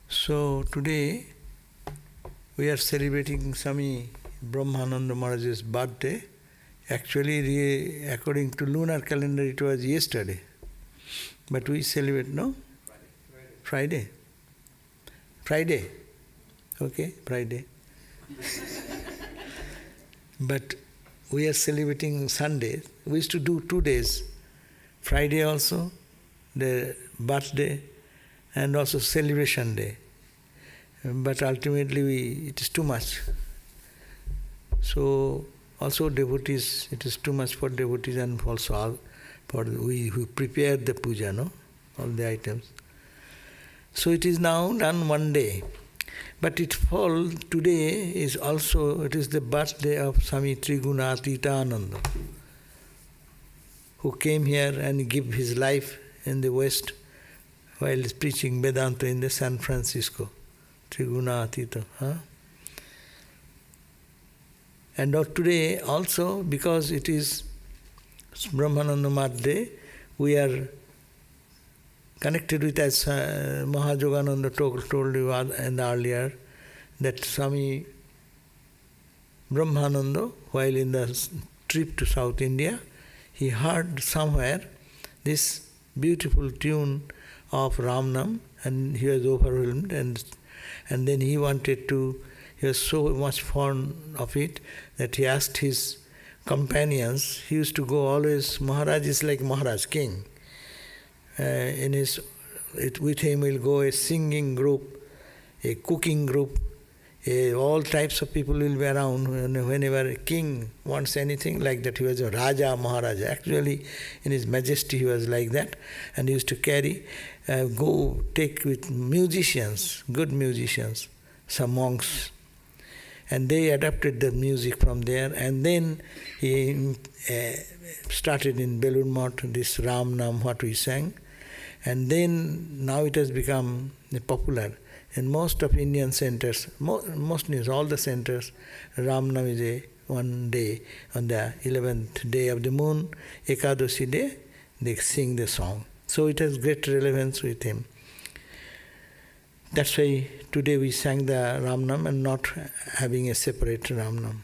So today we are celebrating Swami Brahmananda Maharaj's birthday. Actually, according to lunar calendar, it was yesterday. But we celebrate, no? Friday. Friday. Okay, Friday. But we are celebrating Sunday. We used to do 2 days. Friday also, the birthday, and also celebration day. But ultimately it is too much. So also devotees, it is too much for devotees and also for we who prepare the puja, no? All the items. So it is now done 1 day. But today is also, it is the birthday of Swami Trigunatitananda, who came here and gave his life in the West while preaching Vedanta in the San Francisco. Trigunatita. And today also, because it is Brahmananda Madhya, we are connected with, as Mahajogananda told you earlier, that Swami Brahmananda, while in the trip to South India, he heard somewhere this beautiful tune of Ramnam, and he was overwhelmed, and then he was so much fond of it that he asked his companions. He used to go always, Maharaj is like Maharaj, king. With him will go a singing group, a cooking group, all types of people will be around. Whenever a king wants anything like that, he was a Raja, Maharaja. Actually, in his majesty, he was like that. And he used to take with musicians, good musicians, some monks. And they adapted the music from there. And then he started in Belur Math, this Ram Nam, what we sang. And then now it has become popular. In most of Indian centers, most means all the centers, Ram Nam is one day, on the 11th day of the moon, Ekadashi day, they sing the song. So it has great relevance with him. That's why today we sang the Ram Nam and not having a separate Ram Nam.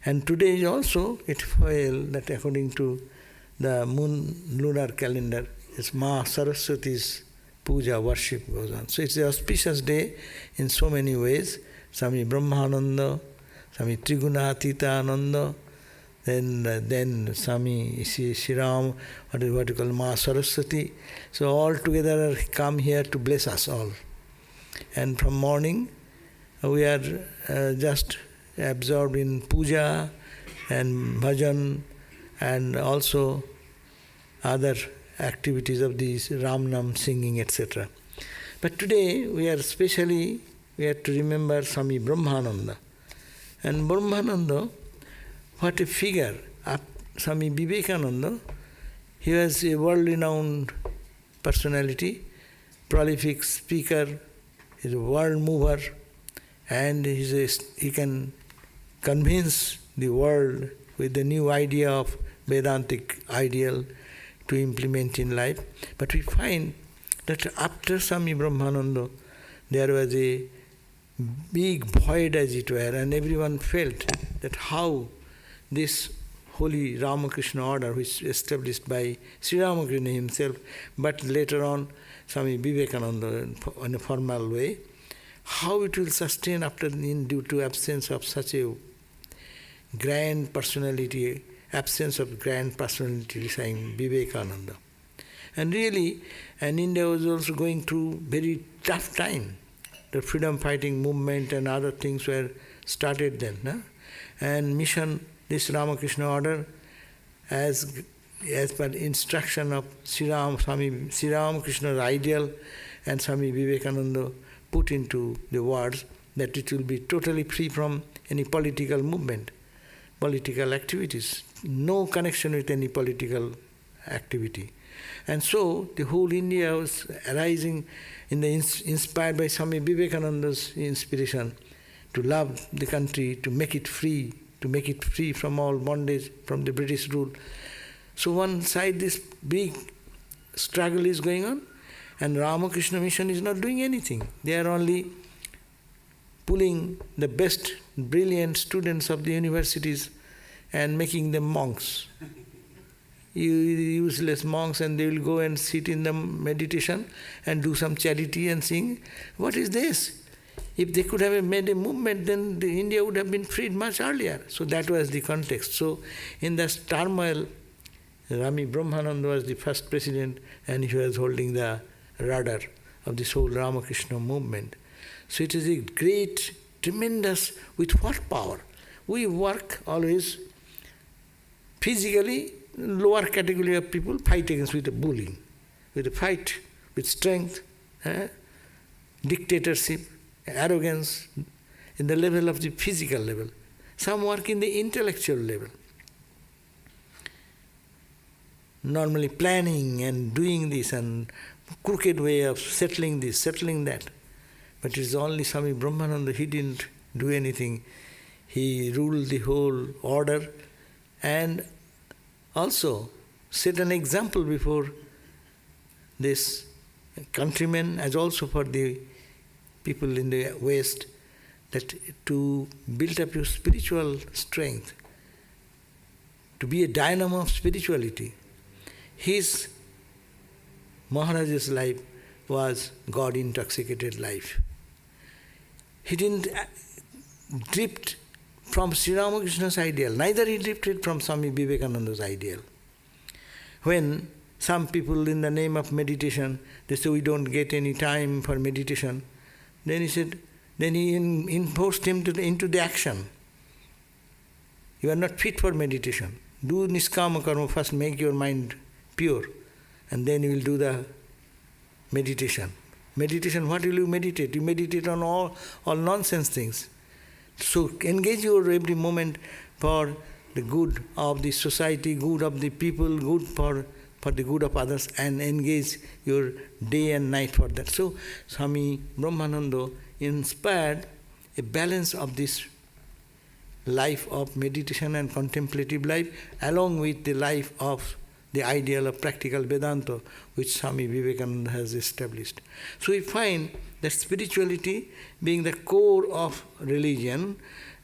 And today also it fell that according to the lunar calendar, it's Ma Saraswati's puja, worship goes on. So it's an auspicious day in so many ways. Swami Brahmananda, Swami Trigunatitananda, then Swami Shiram, what you call Ma Saraswati. So all together come here to bless us all. And from morning we are just absorbed in puja and bhajan and also other activities of these Ram Nam singing, etc. But today we have to remember Swami Brahmananda. And Brahmananda, what a figure. Swami Vivekananda, he was a world-renowned personality, prolific speaker, he's a world mover, and he can convince the world with the new idea of Vedantic ideal to implement in life. But we find that after Swami Brahmananda, there was a big void, as it were, and everyone felt that how this holy Ramakrishna order, which was established by Sri Ramakrishna himself, but later on Swami Vivekananda in a formal way, how it will sustain due to absence of such a grand personality, absence of grand personality, saying Vivekananda. And really, India was also going through very tough time. The freedom fighting movement and other things were started then. And mission, this Ramakrishna order, as per instruction of Swami Ramakrishna's ideal, and Swami Vivekananda put into the words that it will be totally free from any political movement, political activities, no connection with any political activity. And so the whole India was arising inspired by Swami Vivekananda's inspiration to love the country, to make it free from all bondage, from the British rule. So one side this big struggle is going on, and Ramakrishna Mission is not doing anything. They are only pulling the best, brilliant students of the universities and making them monks. Useless monks, and they will go and sit in the meditation and do some charity and sing. What is this? If they could have made a movement, then India would have been freed much earlier. So that was the context. So in this turmoil, Swami Brahmananda was the first president, and he was holding the rudder of this whole Ramakrishna movement. So it is a great, tremendous, with what power? We work always physically, lower category of people fight against with a bullying, with a fight, with strength, dictatorship, arrogance, in the level of the physical level. Some work in the intellectual level. Normally planning and doing this and crooked way of settling this, settling that. But it is only Swami Brahmananda, he didn't do anything. He ruled the whole order and also set an example before this countrymen as also for the people in the West, that to build up your spiritual strength, to be a dynamo of spirituality. His Maharaj's life was God-intoxicated life. He didn't drift from Sri Ramakrishna's ideal, neither he drifted from Swami Vivekananda's ideal. When some people in the name of meditation, they say we don't get any time for meditation, then he enforced him into the action. You are not fit for meditation. Do niskama karma, first make your mind pure, and then you will do the meditation. Meditation, what will you meditate? You meditate on all nonsense things. So engage your every moment for the good of the society, good of the people, good for the good of others, and engage your day and night for that. So Swami Brahmananda inspired a balance of this life of meditation and contemplative life along with the life of the ideal of practical Vedanta which Swami Vivekananda has established. So we find that spirituality being the core of religion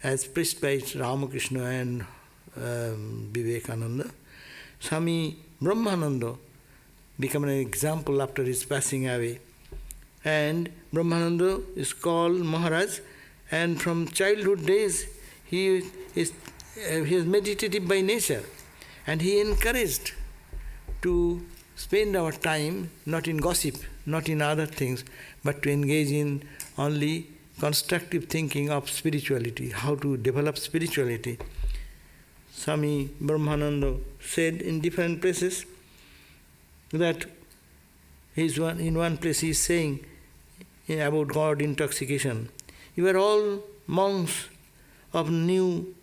as preached by Ramakrishna and Vivekananda, Swami Brahmananda became an example after his passing away. And Brahmananda is called Maharaj, and from childhood days he is meditative by nature, and he encouraged to spend our time not in gossip, not in other things, but to engage in only constructive thinking of spirituality, how to develop spirituality. Swami Brahmananda said in different places that in one place he is saying about God intoxication, you are all monks of new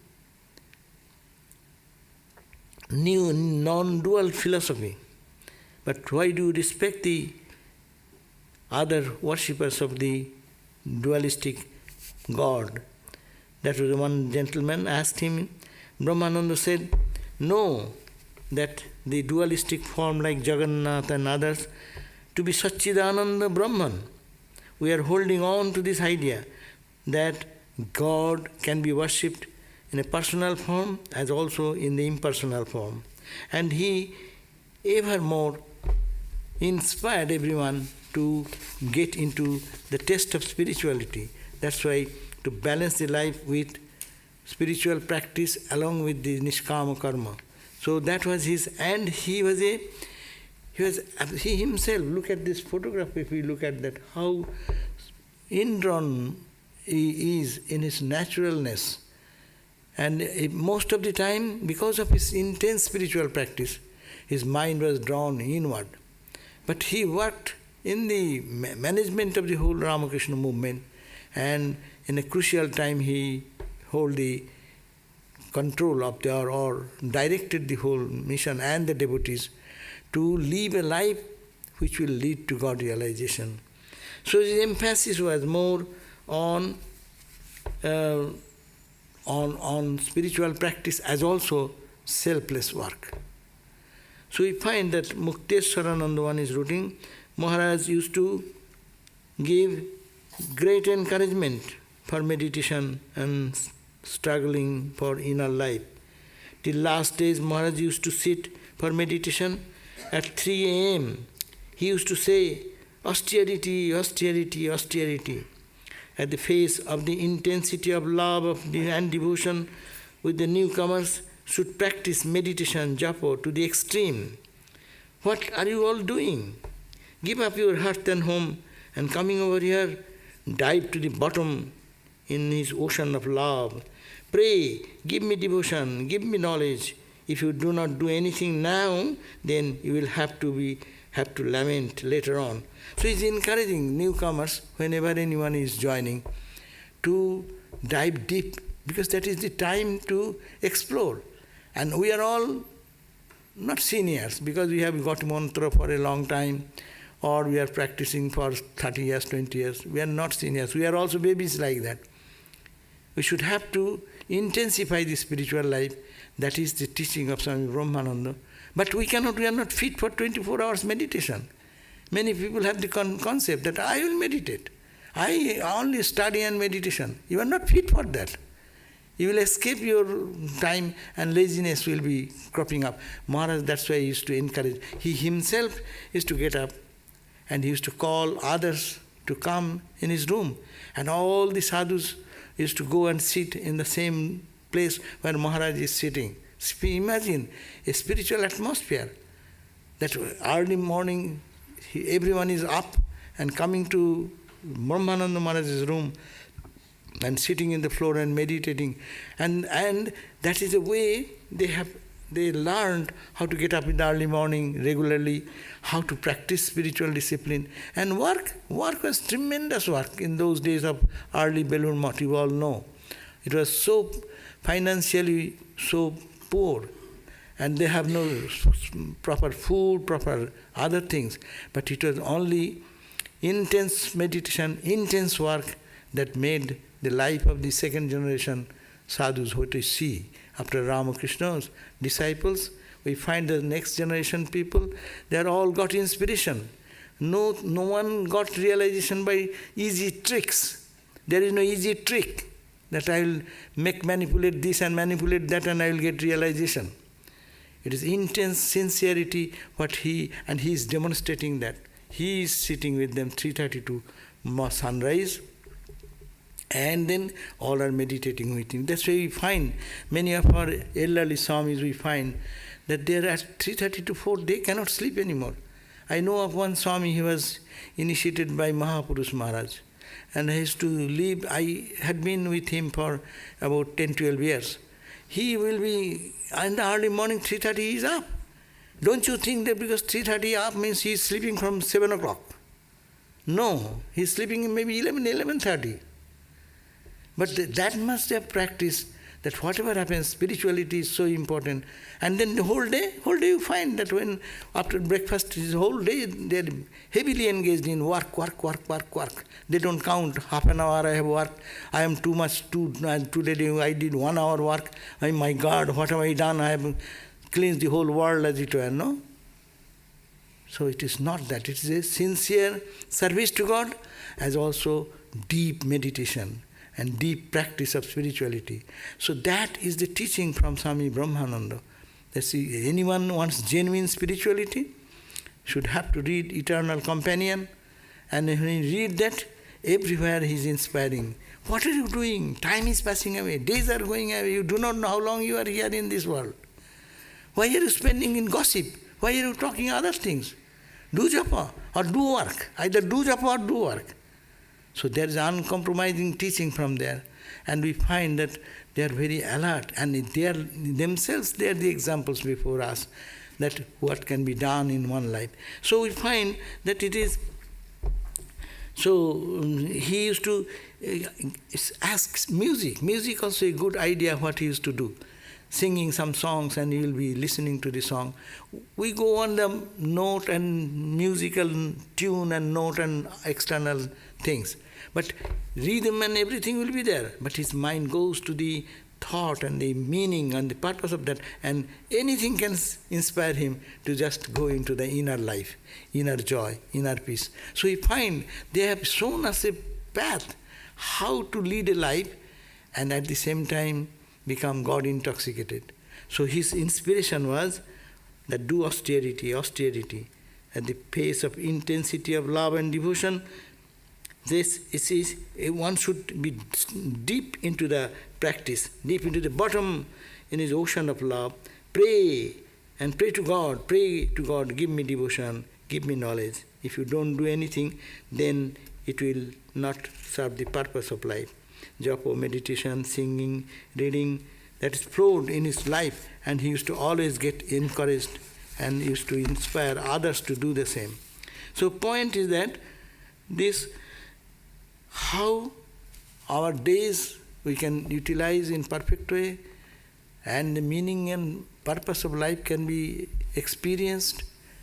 non-dual philosophy, but why do you respect the other worshippers of the dualistic God? That was one gentleman asked him. Brahmananda said, no, that the dualistic form like Jagannath and others, to be Satchidananda Brahman. We are holding on to this idea that God can be worshipped in a personal form as also in the impersonal form. And he evermore inspired everyone to get into the test of spirituality. That's why to balance the life with spiritual practice along with the niskama karma. So that was his, and he himself, look at this photograph, if we look at that, how indrawn he is in his naturalness. And most of the time, because of his intense spiritual practice, his mind was drawn inward. But he worked in the management of the whole Ramakrishna movement, and in a crucial time he held the control of or directed the whole mission and the devotees to live a life which will lead to God realization. So his emphasis was more on spiritual practice as also selfless work. So we find that Mukteswarananda one is writing, Maharaj used to give great encouragement for meditation and struggling for inner life. Till last days Maharaj used to sit for meditation at 3 a.m. He used to say, austerity, austerity, austerity. At the face of the intensity of love and devotion with the newcomers should practice meditation, japa, to the extreme. What are you all doing? Give up your hearth and home and coming over here, dive to the bottom in his ocean of love. Pray, give me devotion, give me knowledge. If you do not do anything now, then you will have to lament later on. So he's encouraging newcomers, whenever anyone is joining, to dive deep, because that is the time to explore. And we are all not seniors, because we have got mantra for a long time, or we are practicing for 30 years, 20 years. We are not seniors. We are also babies like that. We should have to intensify the spiritual life. That is the teaching of Swami Brahmananda. But we are not fit for 24 hours meditation. Many people have the concept that I will meditate. I only study and meditation. You are not fit for that. You will escape your time and laziness will be cropping up. Maharaj, that's why he used to encourage. He himself used to get up and he used to call others to come in his room. And all the sadhus used to go and sit in the same place where Maharaj is sitting. Imagine a spiritual atmosphere. That early morning, everyone is up and coming to Brahmananda Maharaj's room and sitting in the floor and meditating. And that is the way they learned how to get up in the early morning regularly, how to practice spiritual discipline. And work was tremendous work in those days of early Belur Math, you all know. It was so financially so poor, and they have no proper food, proper other things. But it was only intense meditation, intense work that made the life of the second generation sadhus what we see. After Ramakrishna's disciples, we find the next generation people, they are all got inspiration. No one got realization by easy tricks. There is no easy trick that I will manipulate this and manipulate that and I will get realization. It is intense sincerity he is demonstrating that. He is sitting with them 3:30 to sunrise, and then all are meditating with him. That's why we find many of our elderly Swamis, we find that they are at 3:30 to 4, they cannot sleep anymore. I know of one Swami, he was initiated by Mahapurush Maharaj. And I used to live, I had been with him for about 10, 12 years. He will be, in the early morning, 3:30 he is up. Don't you think that because 3:30 up means he is sleeping from 7 o'clock? No, he is sleeping maybe 11:30. But that must have practice, that whatever happens, spirituality is so important. And then the whole day you find that when after breakfast, his whole day they are heavily engaged in work. They don't count, half an hour I have worked, I am too much, today I did 1 hour work, my God, what have I done? I have cleansed the whole world as it were, no? So it is not that, it is a sincere service to God as also deep meditation and deep practice of spirituality. So that is the teaching from Swami Brahmananda. That anyone who wants genuine spirituality should have to read Eternal Companion, and when you read that, everywhere he is inspiring. What are you doing? Time is passing away, days are going away, you do not know how long you are here in this world. Why are you spending in gossip? Why are you talking other things? Do japa or do work. Either do japa or do work. So there is uncompromising teaching from there. And we find that they are very alert, and they are the examples before us that what can be done in one life. So we find that it is, so he used to ask music also a good idea what he used to do. singing some songs and you will be listening to the song. We go on the note and musical tune and note and external things. But rhythm and everything will be there. But his mind goes to the thought and the meaning and the purpose of that, and anything can inspire him to just go into the inner life, inner joy, inner peace. So we find they have shown us a path how to lead a life and at the same time become God intoxicated. So his inspiration was that do austerity at the pace of intensity of love and devotion. One should be deep into the practice, deep into the bottom in his ocean of love. Pray to God, give me devotion, give me knowledge. If you don't do anything, then it will not serve the purpose of life. Japa, meditation, singing, reading, that is flowed in his life, and he used to always get encouraged and used to inspire others to do the same. So point is that this, how our days we can utilize in perfect way, and the meaning and purpose of life can be experienced.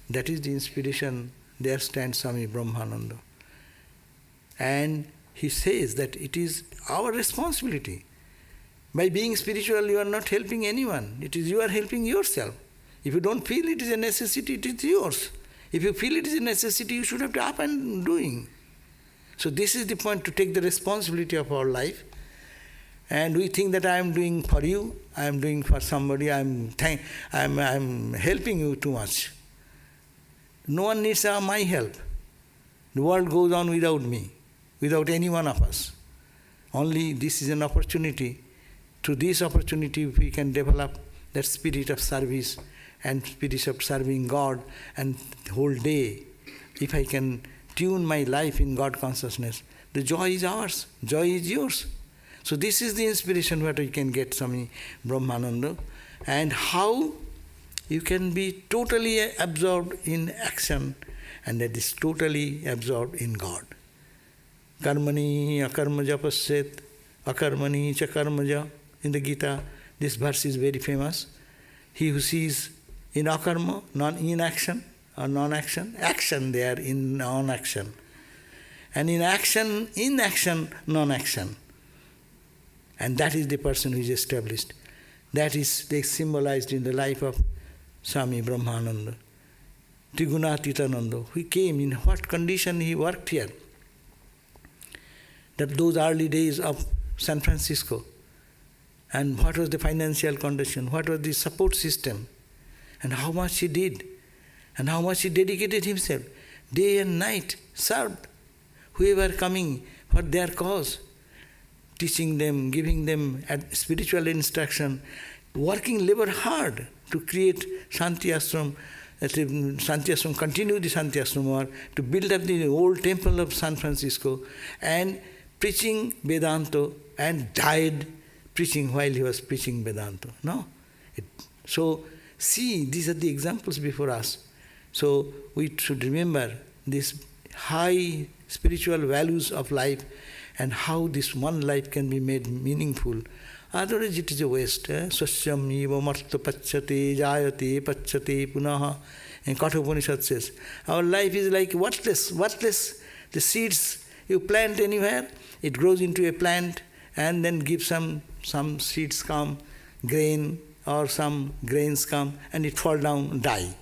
That is the inspiration. There stands Swami Brahmananda. And he says that it is our responsibility. By being spiritual, you are not helping anyone. It is you are helping yourself. If you don't feel it is a necessity, it is yours. If you feel it is a necessity, you should have to up and doing. So this is the point, to take the responsibility of our life. And we think that I am doing for you, I am doing for somebody, I am helping you too much. No one needs my help. The world goes on without me, without any one of us. Only this is an opportunity. Through this opportunity, we can develop that spirit of service and spirit of serving God, and whole day, if I can tune my life in God consciousness, the joy is ours, joy is yours. So this is the inspiration what we can get Swami Brahmananda, and how you can be totally absorbed in action, and that is totally absorbed in God. Karmani akarmaja pasyet, akarmani cha karmaja. In the Gita, this verse is very famous. He who sees in akarma, inaction or non-action, action there in non-action. And in action, non-action. And that is the person who is established. That is symbolized in the life of Swami Brahmananda. Trigunatitananda, who came, in what condition he worked here. That those early days of San Francisco, and what was the financial condition, what was the support system, and how much he did, and how much he dedicated himself. Day and night served whoever coming for their cause, teaching them, giving them spiritual instruction, working labor hard to create Shanti Ashram, continue the Shanti Ashram work, to build up the old temple of San Francisco, and preaching Vedanta, and died preaching while he was preaching Vedanta. No? So, see, these are the examples before us. So, we should remember these high spiritual values of life, and how this one life can be made meaningful. Otherwise it is a waste. Swasyam eva marta pachyate jayate pachyate punaha. And Kathopanishad says, our life is like worthless. The seeds you plant anywhere, it grows into a plant, and then gives some seeds come, grain, or some grains come, and it fall down, die.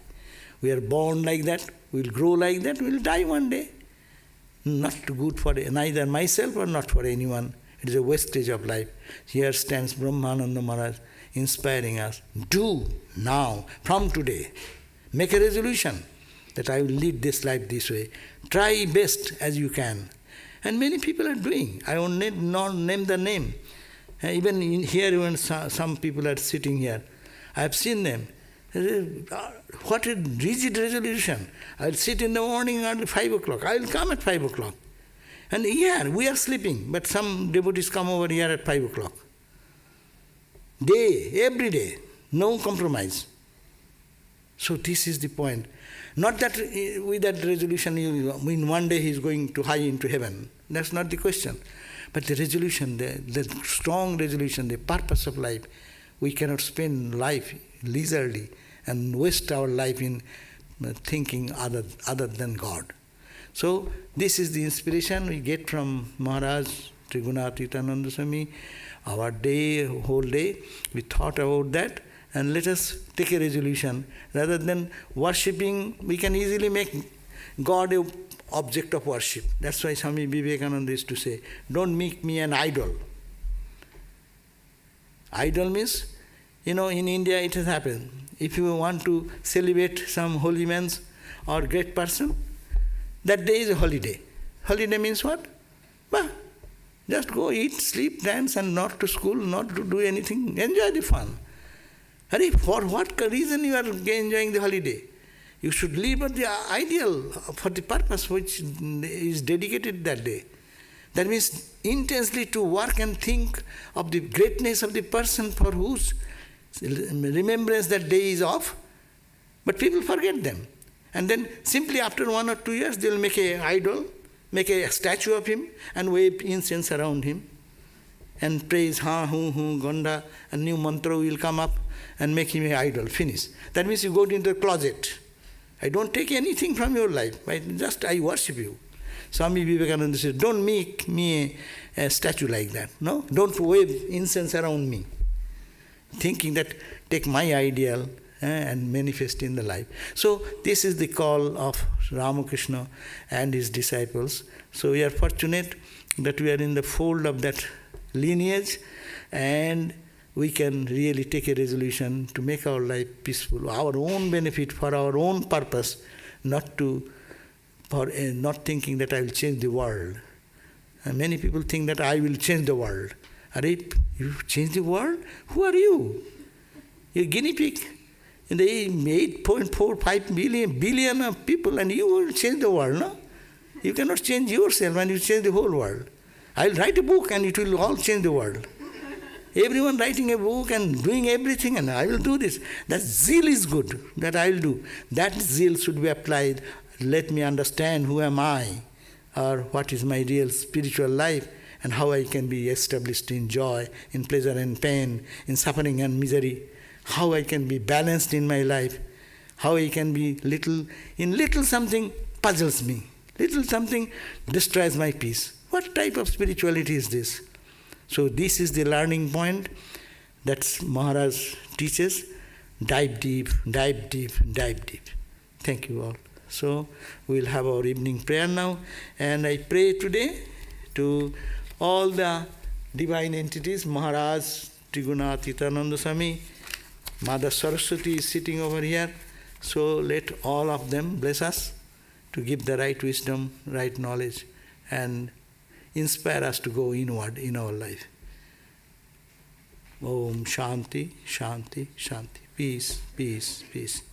We are born like that, we will grow like that, we will die one day. Not good for neither myself or not for anyone. It is a wastage of life. Here stands Brahmananda Maharaj inspiring us. Do now, from today, make a resolution that I will lead this life this way. Try best as you can. And many people are doing. I won't name the name. Even here, when some people are sitting here, I have seen them. What a rigid resolution. I'll sit in the morning at 5 o'clock. I'll come at 5 o'clock. And here, we are sleeping, but some devotees come over here at 5 o'clock. Every day, no compromise. So this is the point. Not that with that resolution, in one day he is going to high into heaven. That's not the question. But the resolution, the strong resolution, the purpose of life, We cannot spend life leisurely and waste our life in thinking other than God. So this is the inspiration we get from Maharaj Trigunatītananda Swami. Our whole day, we thought about that, and let us take a resolution. Rather than worshipping, we can easily make God an object of worship. That's why Swami Vivekananda used to say, don't make me an idol. Idol means, in India it has happened. If you want to celebrate some holy man or great person, that day is a holiday. Holiday means what? Well, just go eat, sleep, dance, and not to school, not to do anything. Enjoy the fun. Hurry, for what reason you are enjoying the holiday? You should live at the ideal, for the purpose which is dedicated that day. That means intensely to work and think of the greatness of the person for whose remembrance that day is off. But people forget them. And then simply after 1 or 2 years, they will make an idol, make a statue of him, and wave incense around him, and praise ha, hu, gonda, a new mantra will come up and make him an idol. Finish. That means you go into the closet. I don't take anything from your life. I worship you. Swami Vivekananda says, don't make me a statue like that. No? Don't wave incense around me, thinking that take my ideal and manifest in the life. So this is the call of Ramakrishna and his disciples. So we are fortunate that we are in the fold of that lineage, and we can really take a resolution to make our life peaceful, our own benefit, for our own purpose, not thinking that I will change the world. And many people think that I will change the world. Arati, you change the world? Who are you? You're a guinea pig. In the 8.45 billion of people, and you will change the world, no? You cannot change yourself and you change the whole world. I'll write a book and it will all change the world. Everyone writing a book and doing everything, and I will do this. That zeal is good, that I will do. That zeal should be applied. Let me understand who am I, or what is my real spiritual life, and how I can be established in joy, in pleasure and pain, in suffering and misery. How I can be balanced in my life, how I can be little something puzzles me, little something destroys my peace. What type of spirituality is this? So this is the learning point that Maharaj teaches. Dive deep, dive deep, dive deep. Thank you all. So we'll have our evening prayer now, and I pray today to all the divine entities, Maharaj Trigunatītananda Swami, Mother Saraswati is sitting over here, so let all of them bless us to give the right wisdom, right knowledge, and inspire us to go inward in our life. Om Shanti, Shanti, Shanti. Peace, peace, peace.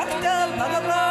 Tell Bhagavan.